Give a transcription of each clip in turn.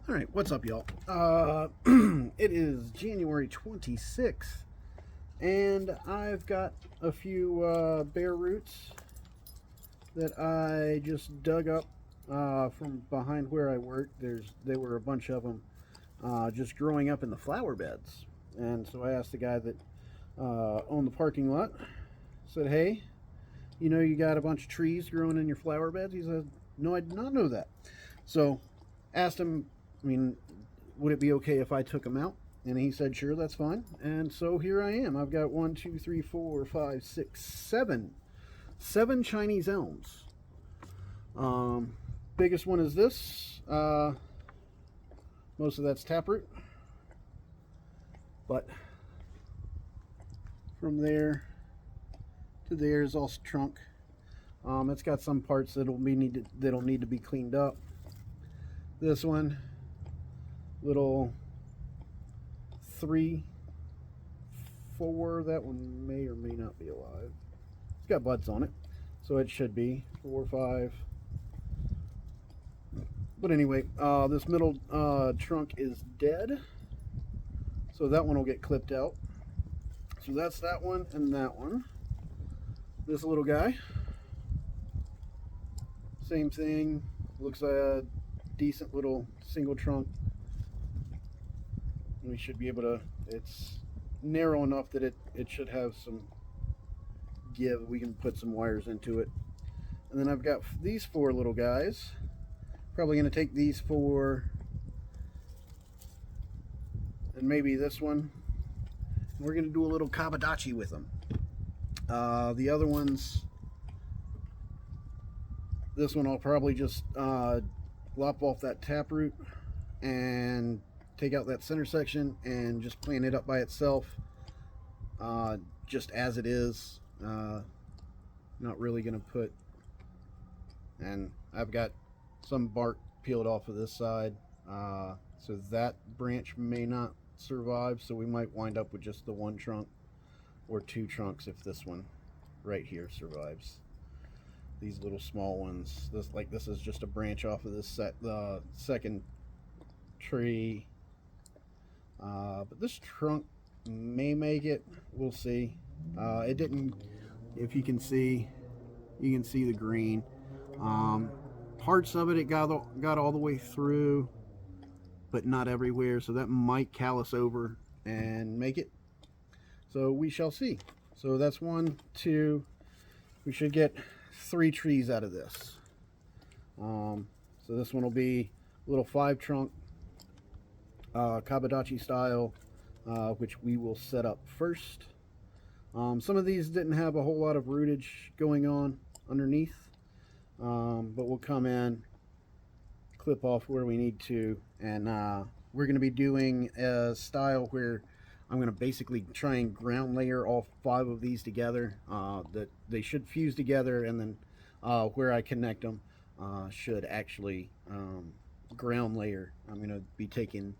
All right, what's up, y'all? It is January 26th, and I've got a few bare roots that I just dug up from behind where I work. There were a bunch of them just growing up in the flower beds, and so I asked the guy that owned the parking lot. Said, "Hey, you got a bunch of trees growing in your flower beds?" He said, "No, I did not know that." So asked him, would it be okay if I took them out? And he said, "Sure, that's fine." And so here I am. I've got 7 Chinese elms. Biggest one is this. Most of that's taproot. But from there to there is all trunk. It's got some parts that'll need to be cleaned up. This one, little 3, 4. That one may or may not be alive. It's got buds on it, so it should be 4, 5. But anyway, this middle trunk is dead, so that one will get clipped out. So that's that one and that one. This little guy, same thing. Looks like a decent little single trunk. We should be able to, it's narrow enough that it should have some give. We can put some wires into it. And then I've got these 4 little guys. Probably going to take these 4 and maybe this one. We're going to do a little kabadachi with them. The other ones, this one I'll probably just lop off that taproot and take out that center section and just plant it up by itself, just as it is. Not really going to put, and I've got some bark peeled off of this side, so that branch may not survive, so we might wind up with just the 1 trunk or 2 trunks if this one right here survives. These little small ones, this is just a branch off of this second tree, but this trunk may make it. We'll see. It didn't. If you can see the green. Parts of it got all the way through, but not everywhere, so that might callus over and make it. So we shall see. So that's 1, 2. We should get 3 trees out of this. So this one will be a little 5 trunk, kabadachi style, which we will set up first. Some of these didn't have a whole lot of rootage going on underneath, but we'll come in, clip off where we need to, and we're going to be doing a style where I'm going to basically try and ground layer all 5 of these together. That they should fuse together, and then where I connect them should actually ground layer. I'm going to be taking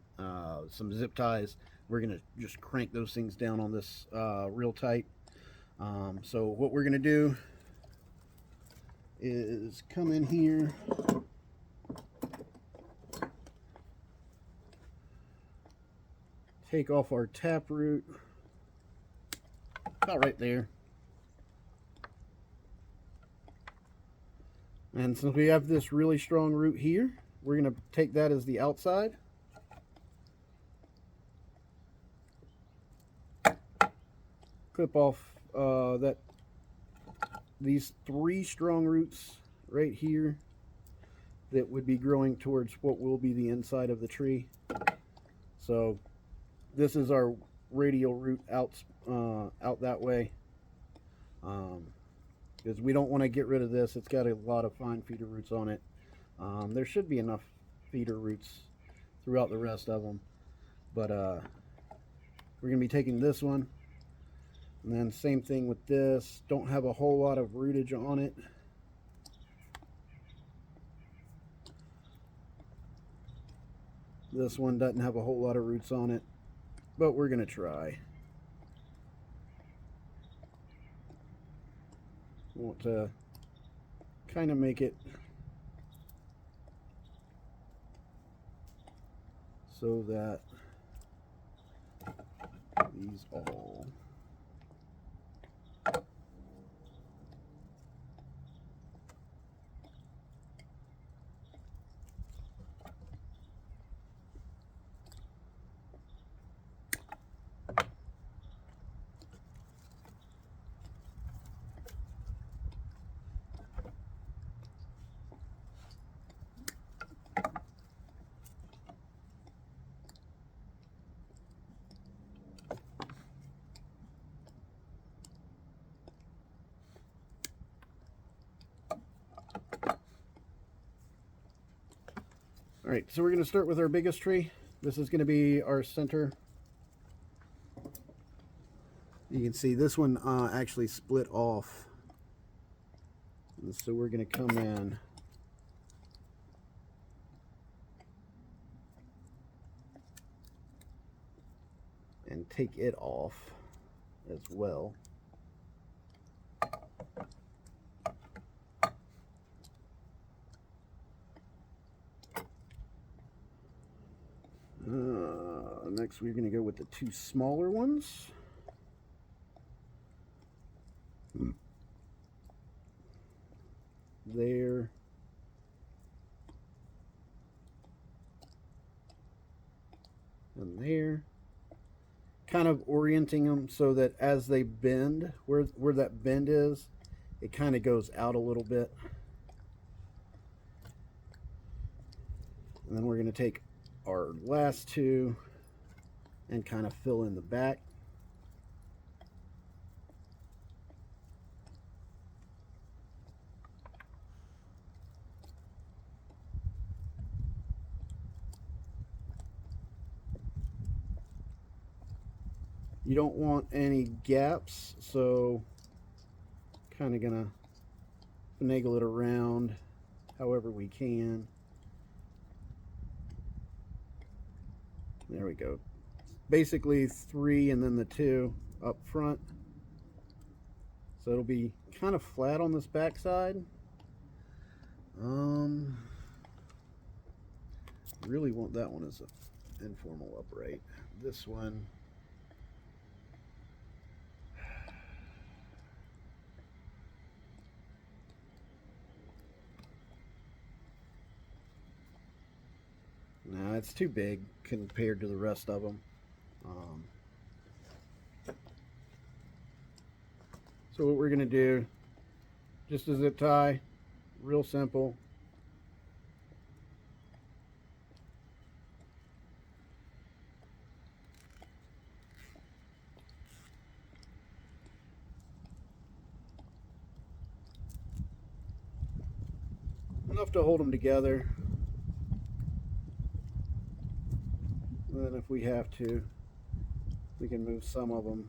some zip ties. We're going to just crank those things down on this real tight. So what we're going to do is come in here, take off our taproot about right there, and since we have this really strong root here, we're going to take that as the outside, clip off these 3 strong roots right here that would be growing towards what will be the inside of the tree. So this is our radial root out that way, because we don't want to get rid of this. It's got a lot of fine feeder roots on it. There should be enough feeder roots throughout the rest of them, but we're going to be taking this one, and then same thing with this. Don't have a whole lot of rootage on it. This one doesn't have a whole lot of roots on it, but we're going to try. Want to kind of make it so that these all all right, so we're going to start with our biggest tree. This is going to be our center. You can see this one actually split off. And so we're going to come in and take it off as well. Next we're going to go with the two smaller ones. There. And there. Kind of orienting them so that as they bend, where that bend is, it kind of goes out a little bit. And then we're going to take our last two and kind of fill in the back. You don't want any gaps, so kind of gonna finagle it around however we can. There we go. Basically 3 and then the 2 up front. So it'll be kind of flat on this back side. Really want that one as an informal upright. This one, no, it's too big compared to the rest of them. So what we're going to do, just a zip tie, real simple. Enough to hold them together. And then if we have to, we can move some of them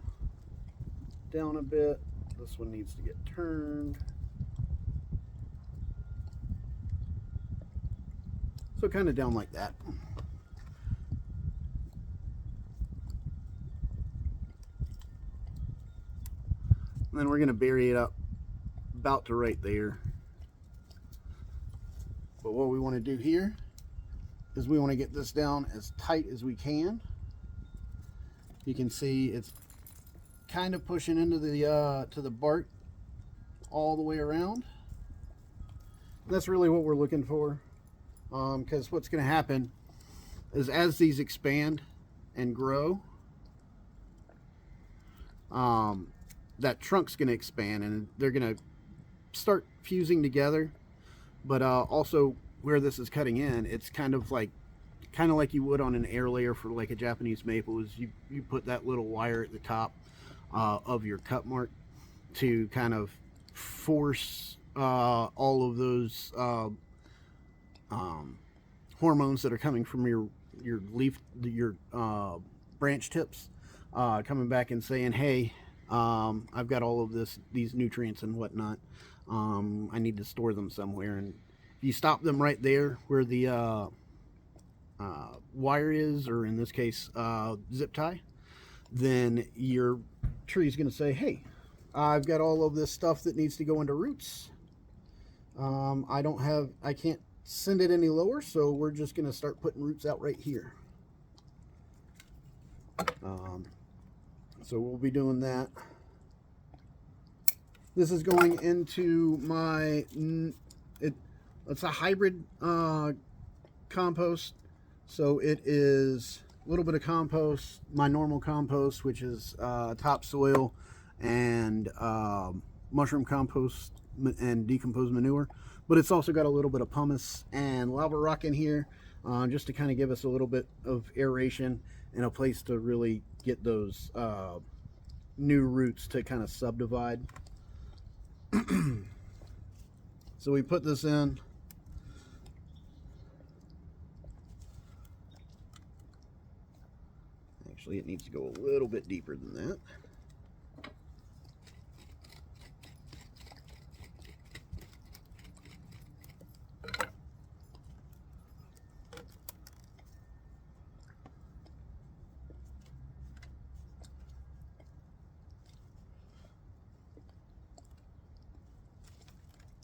down a bit. This one needs to get turned. So kind of down like that. And then we're going to bury it up about to right there. But what we want to do here is we want to get this down as tight as we can. You can see it's kind of pushing into the to the bark all the way around. And that's really what we're looking for, because what's going to happen is as these expand and grow, that trunk's going to expand and they're going to start fusing together. But also where this is cutting in, it's kind of like you would on an air layer for like a Japanese maple, is you put that little wire at the top of your cut mark to kind of force all of those hormones that are coming from your leaf, your branch tips, coming back and saying, hey, I've got all of these nutrients and whatnot. I need to store them somewhere. And if you stop them right there where the wire is, or in this case zip tie, then your tree is going to say, hey, I've got all of this stuff that needs to go into roots. I can't send it any lower, so we're just going to start putting roots out right here. So we'll be doing that. This is going into my, it's a hybrid compost. So it is a little bit of compost, my normal compost, which is topsoil and mushroom compost and decomposed manure. But it's also got a little bit of pumice and lava rock in here, just to kind of give us a little bit of aeration and a place to really get those new roots to kind of subdivide. So we put this in. Actually, it needs to go a little bit deeper than that.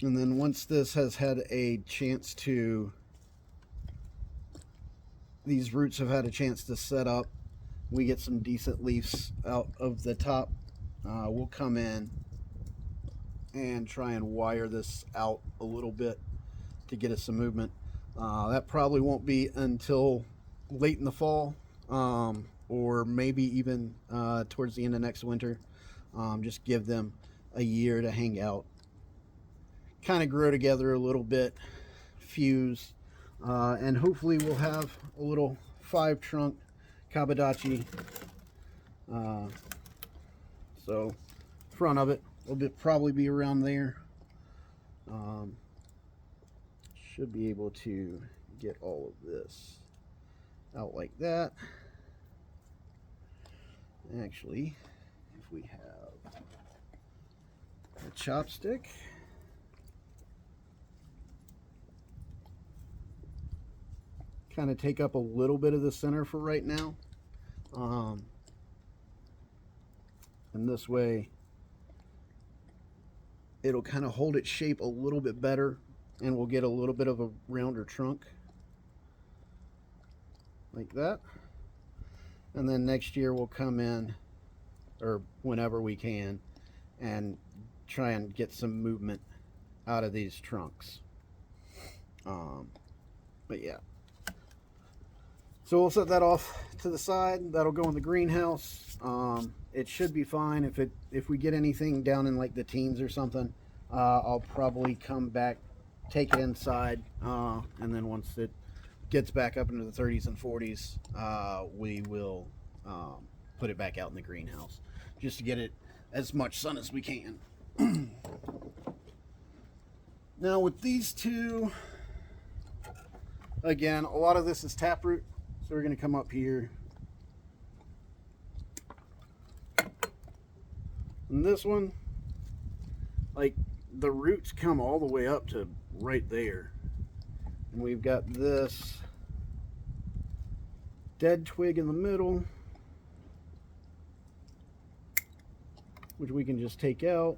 And then once this has had a chance to, these roots have had a chance to set up, we get some decent leaves out of the top, we'll come in and try and wire this out a little bit to get us some movement. That probably won't be until late in the fall, or maybe even towards the end of next winter. Just give them a year to hang out, kind of grow together a little bit, fuse, and hopefully we'll have a little 5-trunk Kabadachi. So front of it will probably be around there. Should be able to get all of this out like that. Actually, if we have a chopstick, kind of take up a little bit of the center for right now, and this way it'll kind of hold its shape a little bit better, and we'll get a little bit of a rounder trunk like that. And then next year we'll come in, or whenever we can, and try and get some movement out of these trunks. But yeah, so we'll set that off to the side. That'll go in the greenhouse. It should be fine. If we get anything down in like the teens or something, I'll probably come back, take it inside, and then once it gets back up into the 30s and 40s, we will put it back out in the greenhouse just to get it as much sun as we can. Now with these two, again, a lot of this is taproot, so we're going to come up here. And this one, like, the roots come all the way up to right there. And we've got this dead twig in the middle, which we can just take out.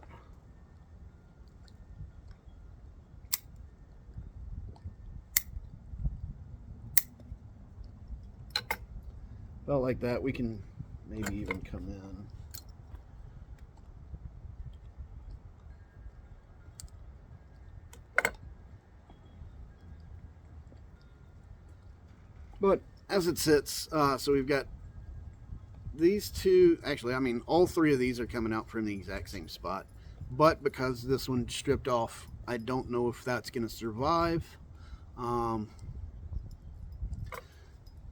About like that. We can maybe even come in. But as it sits, so we've got these two, actually, I mean, all three of these are coming out from the exact same spot. But because this one stripped off, I don't know if that's going to survive.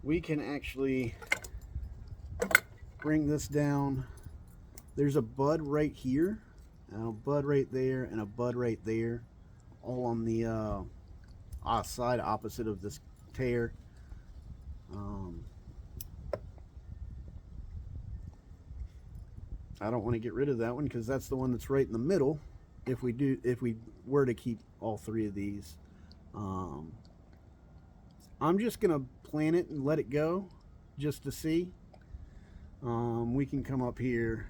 We can actually bring this down. There's a bud right here, and a bud right there, and a bud right there, all on the side opposite of this tear. I don't want to get rid of that one because that's the one that's right in the middle. If we were to keep all three of these, I'm just gonna plant it and let it go just to see. We can come up here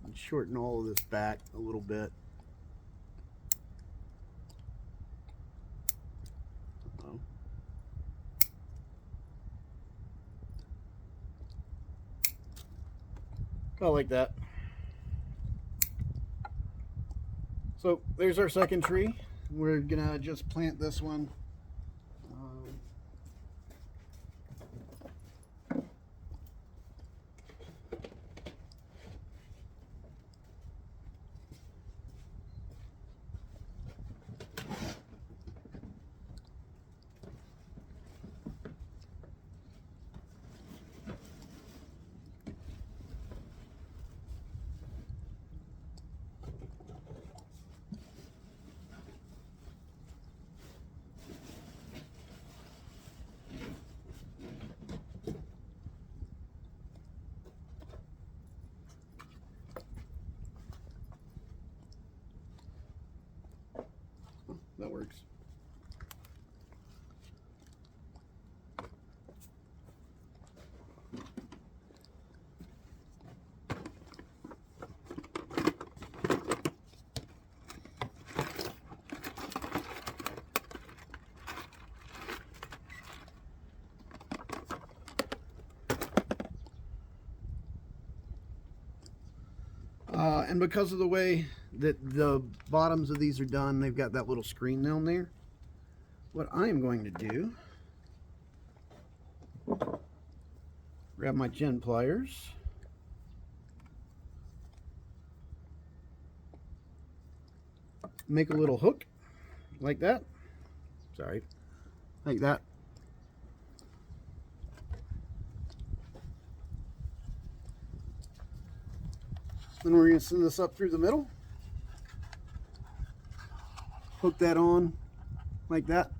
and shorten all of this back a little bit. About like that. So there's our second tree. We're gonna just plant this one. That works. And because of the way that the bottoms of these are done, they've got that little screen down there. What I am going to do, grab my gin pliers, make a little hook like that. Sorry, like that. Then we're going to send this up through the middle. Hook that on like that.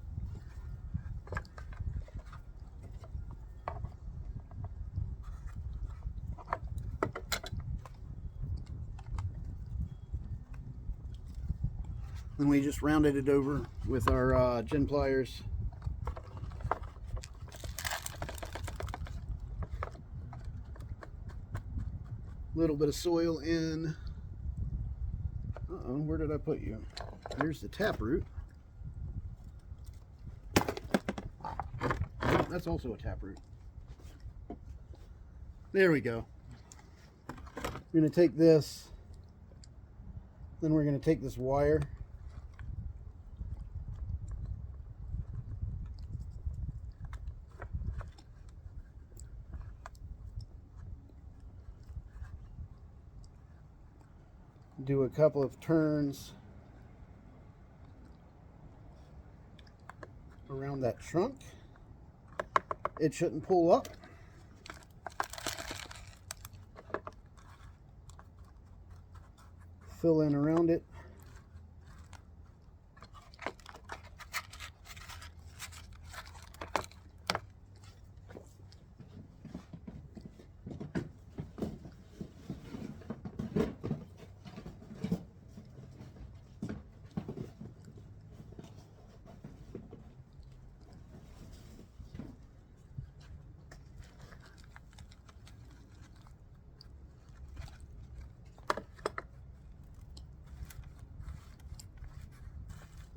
Then we just rounded it over with our gin pliers. Little bit of soil in. Uh-oh, where did I put you? Here's the taproot. That's also a taproot. There we go. We're going to take this, then we're going to take this wire, do a couple of turns around that trunk. It shouldn't pull up. Fill in around it.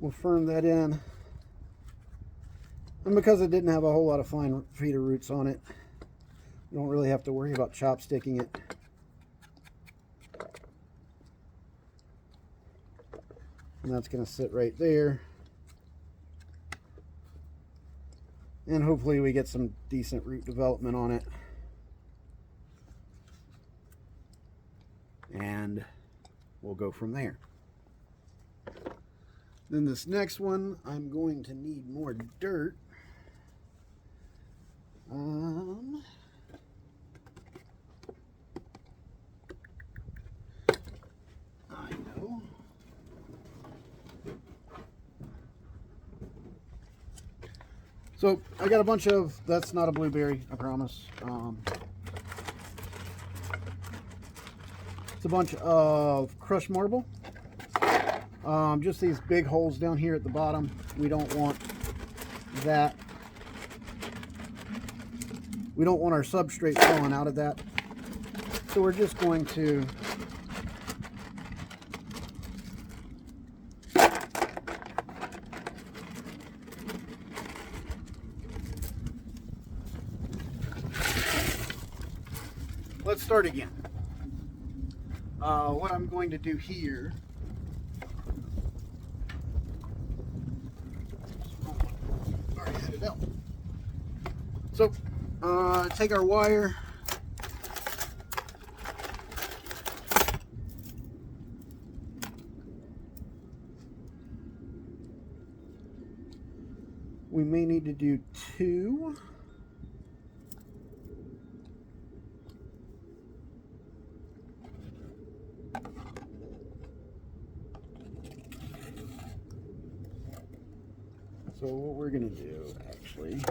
We'll firm that in. And because it didn't have a whole lot of fine feeder roots on it, you don't really have to worry about chopsticking it. And that's going to sit right there. And hopefully we get some decent root development on it. And we'll go from there. Then this next one, I'm going to need more dirt. I know. So I got a bunch of, that's not a blueberry, I promise. It's a bunch of crushed marble. Just these big holes down here at the bottom. We don't want that. We don't want our substrate falling out of that. So we're just going to let's start again. What I'm going to do here, already had it out. So, take our wire, we may need to do 2. So what we're going to do, actually,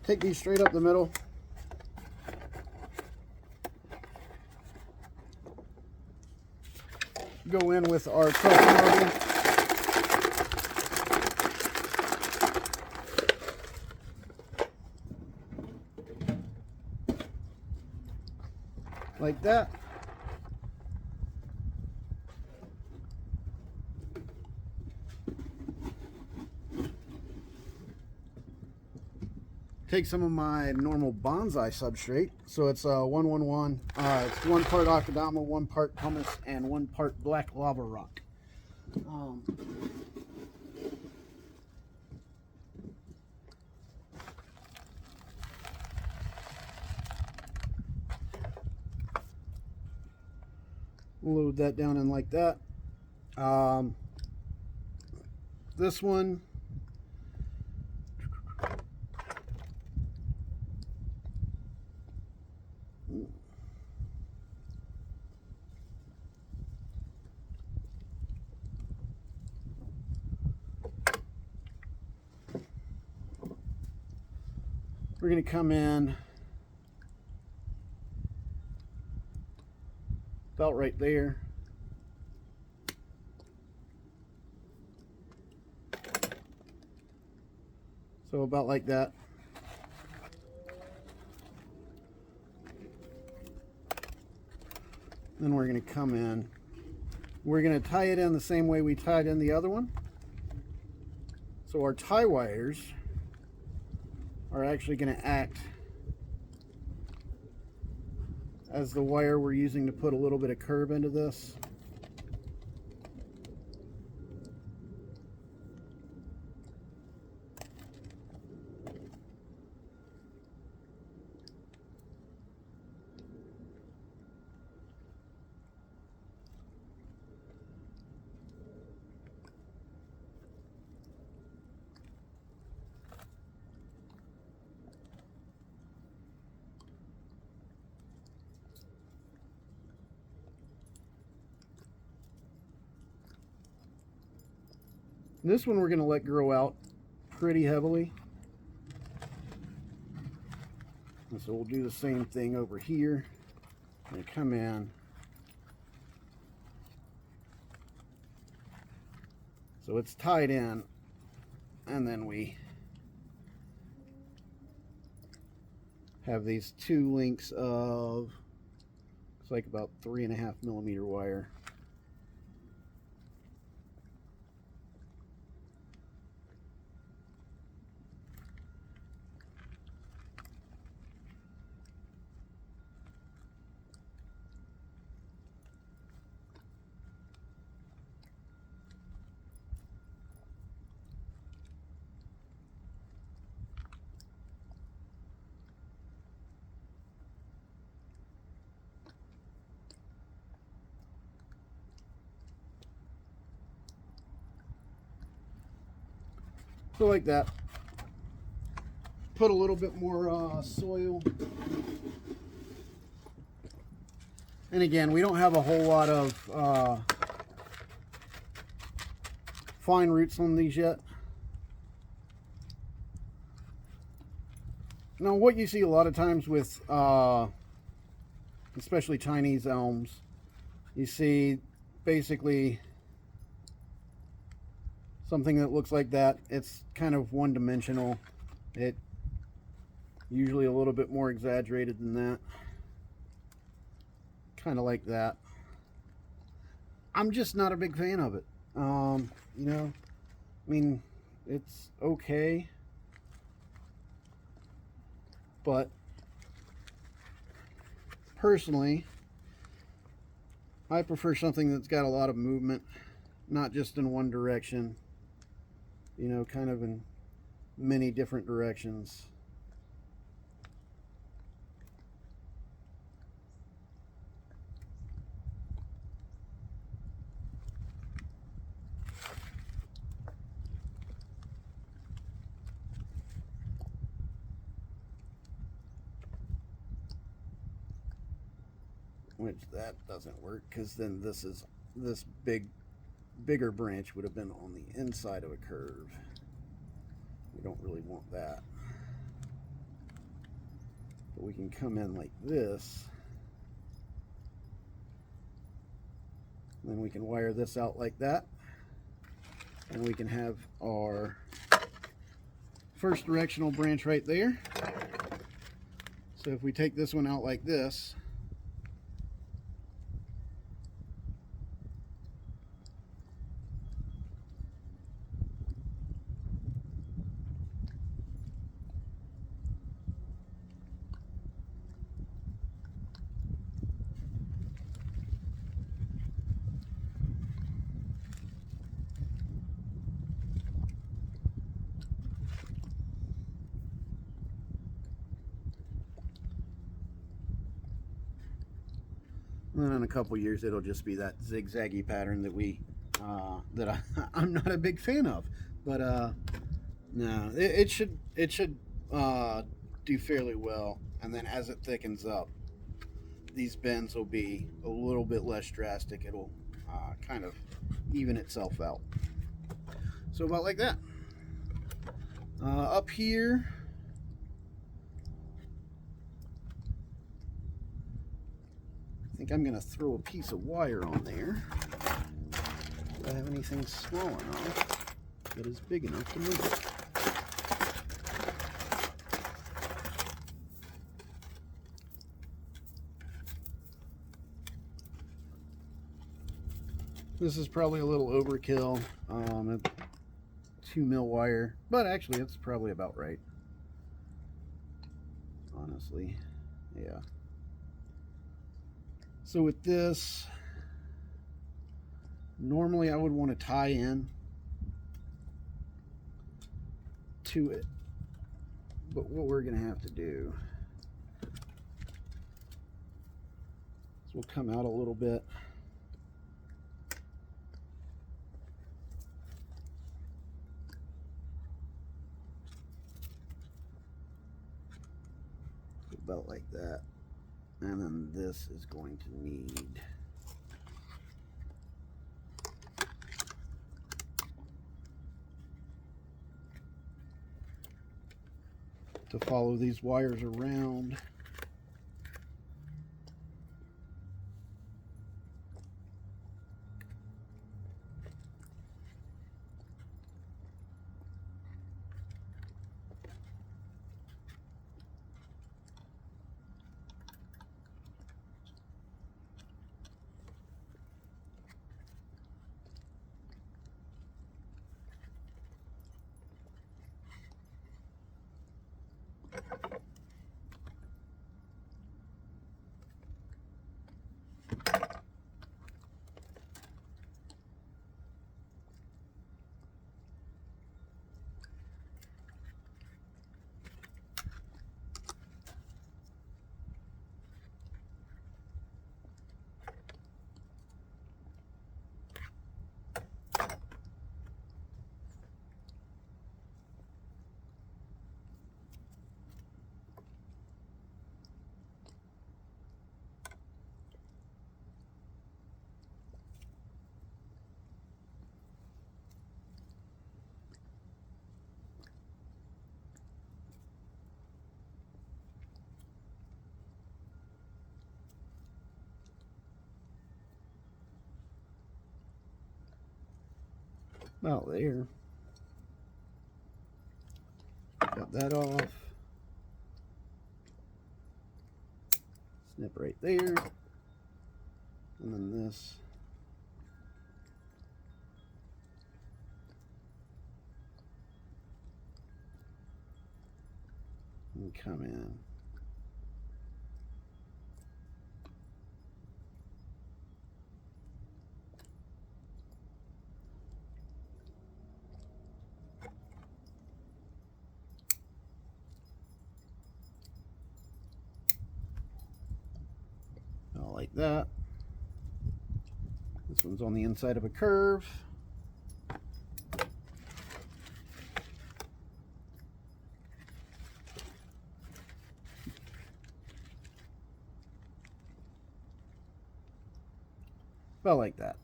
take these straight up the middle. Go in with our crushed marble. Like that. Take some of my normal bonsai substrate. So it's 1-1-1. It's 1 part Akadama, 1 part pumice, and 1 part black lava rock. Load that down in like that. This one, we're going to come in about right there. So about like that. Then we're going to come in. We're going to tie it in the same way we tied in the other one. So our tie wires are actually going to act as the wire we're using to put a little bit of curve into this. This one we're going to let grow out pretty heavily. And so we'll do the same thing over here. And come in. So it's tied in. And then we have these 2 links of, it's like about 3.5 millimeter wire. So like that. Put a little bit more soil. And again, we don't have a whole lot of fine roots on these yet. Now what you see a lot of times with especially Chinese elms You see basically something that looks like that. It's kind of one-dimensional. It usually a little bit more exaggerated than that. Kind of like that. I'm just not a big fan of it. You know, I mean, it's okay, but personally, I prefer something that's got a lot of movement, not just in one direction, you know, kind of in many different directions. Which that doesn't work, because then this bigger branch would have been on the inside of a curve. We don't really want that. But we can come in like this. Then we can wire this out like that. And we can have our first directional branch right there. So if we take this one out like this, and then in a couple years it'll just be that zigzaggy pattern that I'm not a big fan of. But no, it should do fairly well. And then as it thickens up, these bends will be a little bit less drastic. It'll kind of even itself out. So about like that. Up here, I think I'm going to throw a piece of wire on there. Do I have anything small enough that is big enough to move it? This is probably a little overkill. 2 mil wire, but actually it's probably about right. Honestly, yeah. So with this, normally I would want to tie in to it, but what we're going to have to do is we'll come out a little bit. About like that, and then this is going to need to follow these wires around. About there. Cut that off. Snip right there. And then this. And come in. Like that. This one's on the inside of a curve. About like that.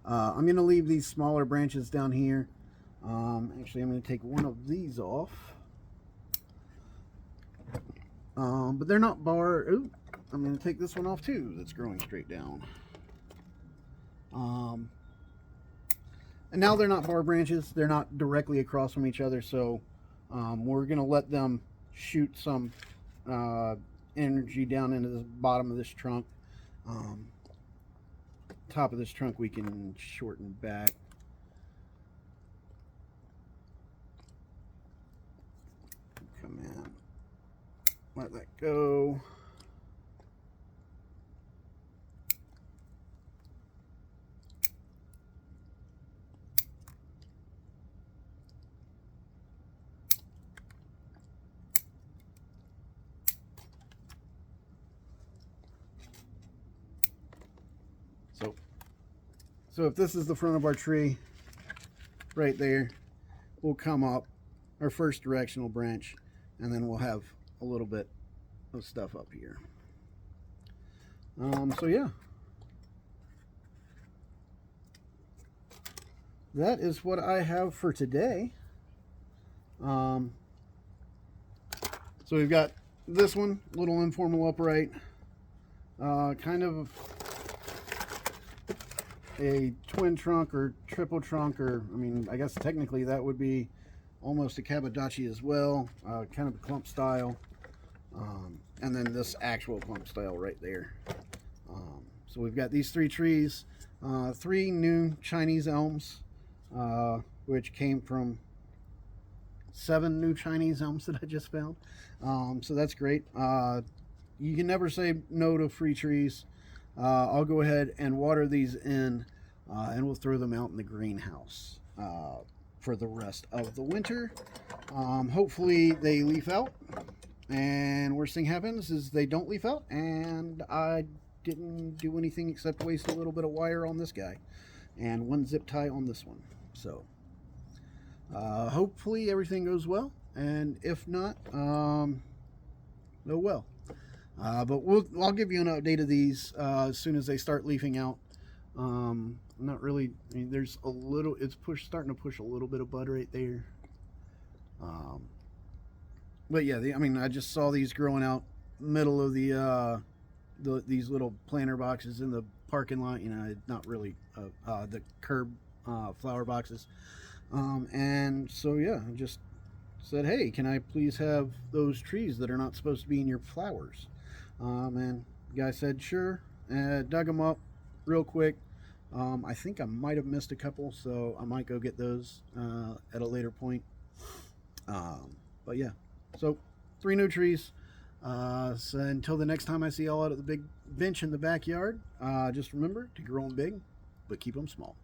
I'm going to leave these smaller branches down here. Actually, I'm going to take one of these off. But they're not bar. Ooh, I'm going to take this one off too. That's growing straight down. And now they're not bar branches. They're not directly across from each other. So we're going to let them shoot some energy down into the bottom of this trunk. Top of this trunk we can shorten back. Come in. Let that go. So if this is the front of our tree, right there, we'll come up our first directional branch, and then we'll have a little bit of stuff up here. So yeah, that is what I have for today. So we've got this one, little informal upright, kind of a twin trunk or triple trunk, or I mean, I guess technically that would be almost a Kabadachi as well, kind of a clump style, and then this actual clump style right there. So we've got these three trees, 3 new Chinese elms, which came from 7 new Chinese elms that I just found. So that's great. You can never say no to free trees. I'll go ahead and water these in, and we'll throw them out in the greenhouse for the rest of the winter. Hopefully they leaf out, and worst thing happens is they don't leaf out, and I didn't do anything except waste a little bit of wire on this guy and 1 zip tie on this one. So hopefully everything goes well, and if not, oh well. But I'll give you an update of these as soon as they start leafing out. Not really. I mean, there's a little. It's starting to push a little bit of bud right there. But yeah, I mean, I just saw these growing out middle of these little planter boxes in the parking lot. You know, not really the curb flower boxes. And so yeah, I just said, hey, can I please have those trees that are not supposed to be in your flowers? And the guy said sure, and dug them up real quick. I think I might have missed a couple, so I might go get those at a later point. But yeah, so 3 new trees. So until the next time I see y'all out at the big bench in the backyard, just remember to grow them big, but keep them small.